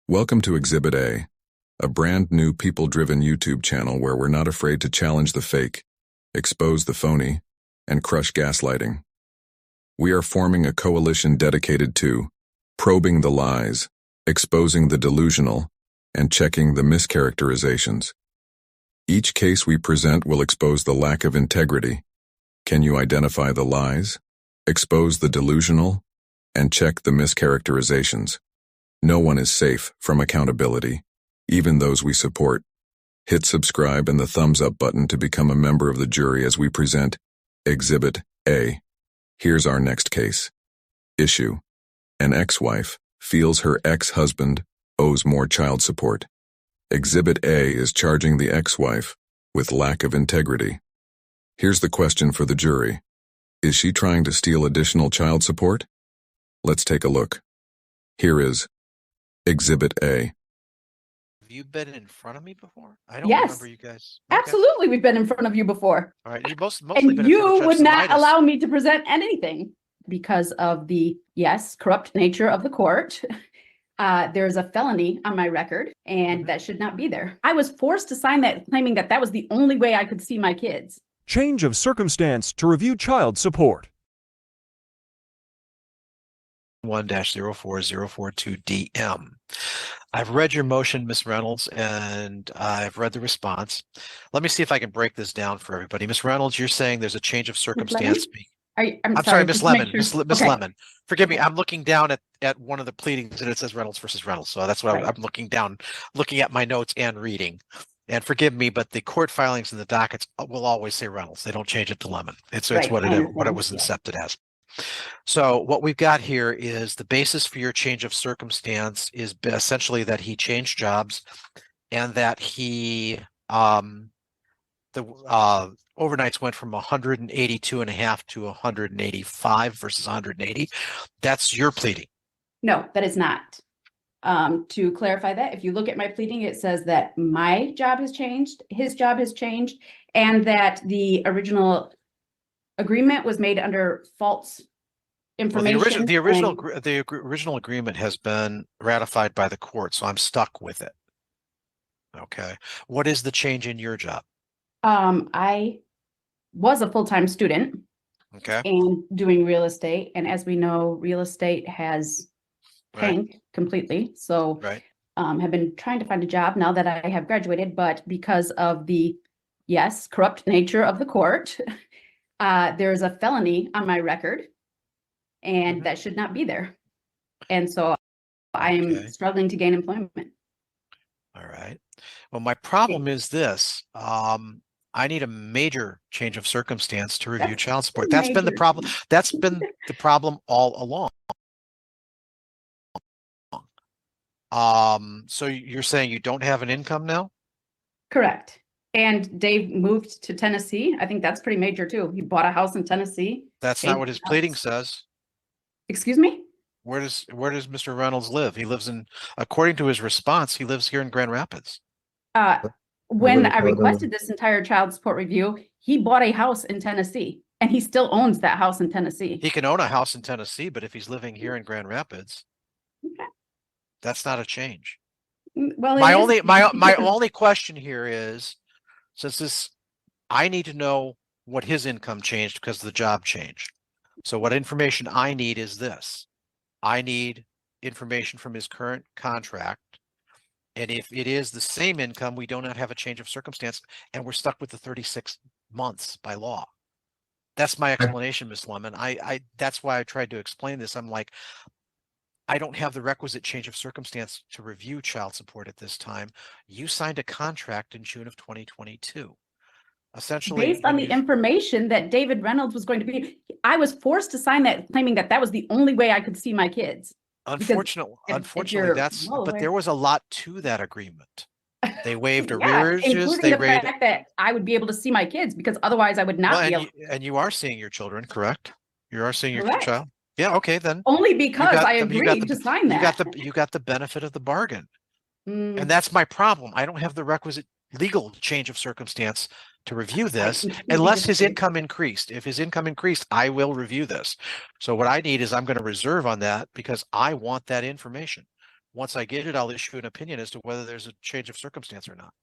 Welcome to Exhibit a brand new people-driven YouTube channel where we're not afraid to challenge the fake, expose the phony, and crush gaslighting. We are forming a coalition dedicated to probing the lies, exposing the delusional, and checking the mischaracterizations. Each case we present will expose the lack of integrity. Can you identify the lies, expose the delusional, and check the mischaracterizations? No one is safe from accountability, even those we support. Hit subscribe and the thumbs up button to become a member of the jury as we present Exhibit A. Here's our next case. Issue: an ex-wife feels her ex-husband owes more child support. Exhibit A is charging the ex-wife with lack of integrity. Here's the question for the jury. Is she trying to steal additional child support? Let's take a look. Here is Exhibit A. Have you been in front of me before? I don't Yes. remember you guys. Okay. Absolutely, we've been in front of you before. All right. You mostly And been in front you of would Judge not Semitis. allow me to present anything because of the, yes, corrupt nature of the court. There's a felony on my record, and that should not be there. I was forced to sign that, claiming that that was the only way I could see my kids. Change of circumstance to review child support. 1-04042 I've read your motion, Ms. Reynolds, and I've read the response. Let me see if I can break this down for everybody. Ms. Reynolds, you're saying there's a change of circumstance. I'm sorry, Ms. just to make Lemon. sure- Ms. Okay. Lemon. Forgive me. I'm looking down at one of the pleadings and it says Reynolds versus Reynolds. So that's what Right. I'm looking down, looking at my notes and reading. And forgive me, but the court filings and the dockets will always say Reynolds. They don't change it to Lemon. It's Right, what I it understand, was yeah. incepted as. So what we've got here is the basis for your change of circumstance is essentially that he changed jobs and that he overnights went from 182.5 to 185 versus 180. That's your pleading. No, that is not. To clarify that, if you look at my pleading, it says that my job has changed, his job has changed, and that the original agreement was made under false Well, information. the original agreement has been ratified by the court, so I'm stuck with it. Okay. What is the change in your job? I was a full-time student Okay. and doing real estate. And as we know, real estate has tanked completely. So Right. have been trying to find a job now that I have graduated, but because of the, yes, corrupt nature of the court, there's a felony on my record, and that should not be there. And so I am Okay. struggling to gain employment. All right. Well, my problem is this. I need a major change of circumstance to review That's child support. That's been the major. problem. That's been the problem all along. So you're saying you don't have an income now? Correct. And Dave moved to Tennessee. I think that's pretty major too. He bought a house in Tennessee. That's not what his pleading says. Excuse me? Where does Mr. Reynolds live? He lives in, according to his response, he lives here in Grand Rapids. When I requested this entire child support review, he bought a house in Tennessee, and he still owns that house in Tennessee. He can own a house in Tennessee, but if he's living here in Grand Rapids, Okay. that's not a change. Well, My it is my because- only question here is, I need to know what his income changed because the job changed. So what information I need is this. I need information from his current contract. And if it is the same income, we do not have a change of circumstance and we're stuck with the 36 months by law. That's my explanation, Ms. Lemon. That's why I tried to explain this. I'm like, I don't have the requisite change of circumstance to review child support at this time. You signed a contract in June of 2022. Essentially, based on the information that David Reynolds was going to be, I was forced to sign that, claiming that that was the only way I could see my kids. unfortunately, you're that's, well but aware- there was a lot to that agreement. They waived Yeah, arrearages. including They the waived, fact that I would be able to see my kids, because otherwise I would not well, be able. and you are seeing your children, correct? You are seeing your Correct. child. Yeah. Okay. Then Only because got I the- you agreed to sign that. you got the benefit of the bargain. Mm, And that's my problem. I don't have the requisite legal change of circumstance to review this completely unless his disagree. income increased. If his income increased, I will review this. So what I need is I'm going to reserve on that because I want that information. Once I get it, I'll issue an opinion as to whether there's a change of circumstance or not.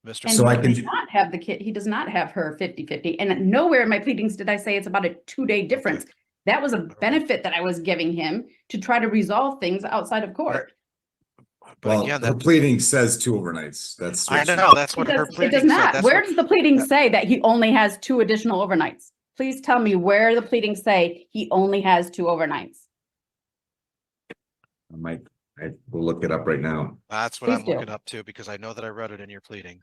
Mr. And So I he can- does not have the kid, he does not have her 50-50. And nowhere in my pleadings did I say it's about a 2-day difference. That was a benefit that I was giving him to try to resolve things outside of court. But Well, again, her pleading says 2 overnights. That's I what she- know, that's what It her does, it pleading does said. not. That's Where what- does the pleading that- say that he only has 2 additional overnights? Please tell me where the pleadings say he only has 2 overnights. I will look it up right now. That's what Please I'm do. looking up to, because I know that I read it in your pleading.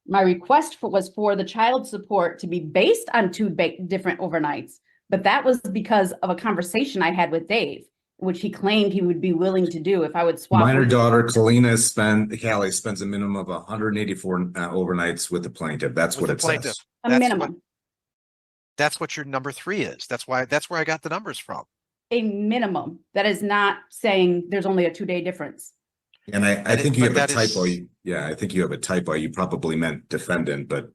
My request was for the child support to be based on 2 different overnights, but that was because of a conversation I had with Dave, which he claimed he would be willing to do if I would swap. Minor with- daughter, Callie spends a minimum of 184 overnights with the plaintiff. That's With what the it plaintiff. says. A That's minimum, That's what your number 3 is. That's why, that's where I got the numbers from. a minimum. That is not saying there's only a 2-day difference. And I But think you have but a that typo. is- Yeah, I think you have a typo. You probably meant defendant, but,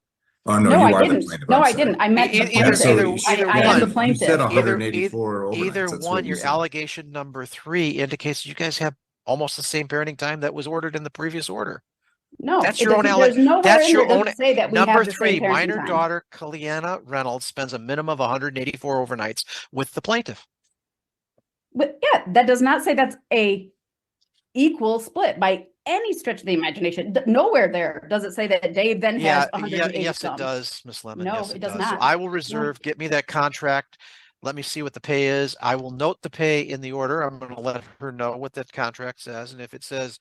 oh, no, No, you I are the didn't. plaintiff. No, I'm I sorry. didn't. I meant the Either- plaintiff. either I am the one. You said plaintiff. 184 overnights. Either That's what one, you your said. allegation number 3 indicates you guys have almost the same parenting time that was ordered in the previous order. No, That's it your own doesn't- there's nowhere that's in your there own- does it say that we Number have the 3, same parenting minor time. daughter Kaliana Reynolds spends a minimum of 184 overnights with the plaintiff. But yeah, that does not say that's a equal split by any stretch of the imagination. Nowhere there does it say that Dave then Yeah, has 180 yes, it some. does, Miss Lemon. No, Yes, it it does does. not. I will reserve, get me that contract. Let me see what the pay is. I will note the pay in the order. I'm going to let her know what that contract says. And if it says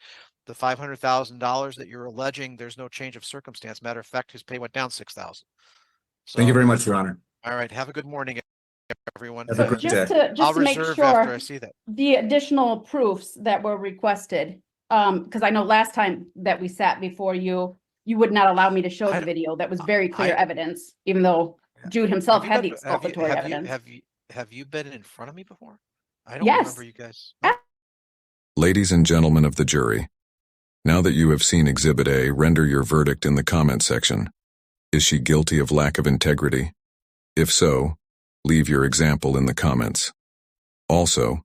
the $500,000 that you're alleging, there's no change of circumstance. Matter of fact, his pay went down 6,000. Thank you very much, Your Honor. All right. Have a good morning, everyone. Have a great Just day. to, I'll just to make reserve after I sure, see that. the additional proofs that were requested, because I know last time that we sat before you, you would not allow me to show I the don't- video. That was very clear I- evidence, even though Jude himself Have you had the been- exculpatory evidence. have you been in front of me before? I don't Yes. remember you guys. Ladies and gentlemen of the jury, now that you have seen Exhibit A, render your verdict in the comment section. Is she guilty of lack of integrity? If so, leave your example in the comments. Also,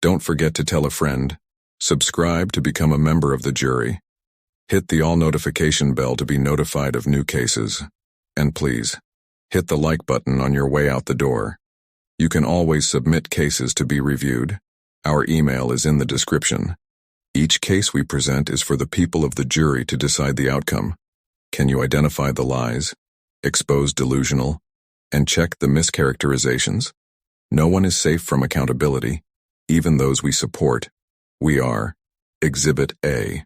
don't forget to tell a friend, subscribe to become a member of the jury, hit the all notification bell to be notified of new cases, and please, hit the like button on your way out the door. You can always submit cases to be reviewed. Our email is in the description. Each case we present is for the people of the jury to decide the outcome. Can you identify the lies, expose delusional, and check the mischaracterizations? No one is safe from accountability, even those we support. We are Exhibit A.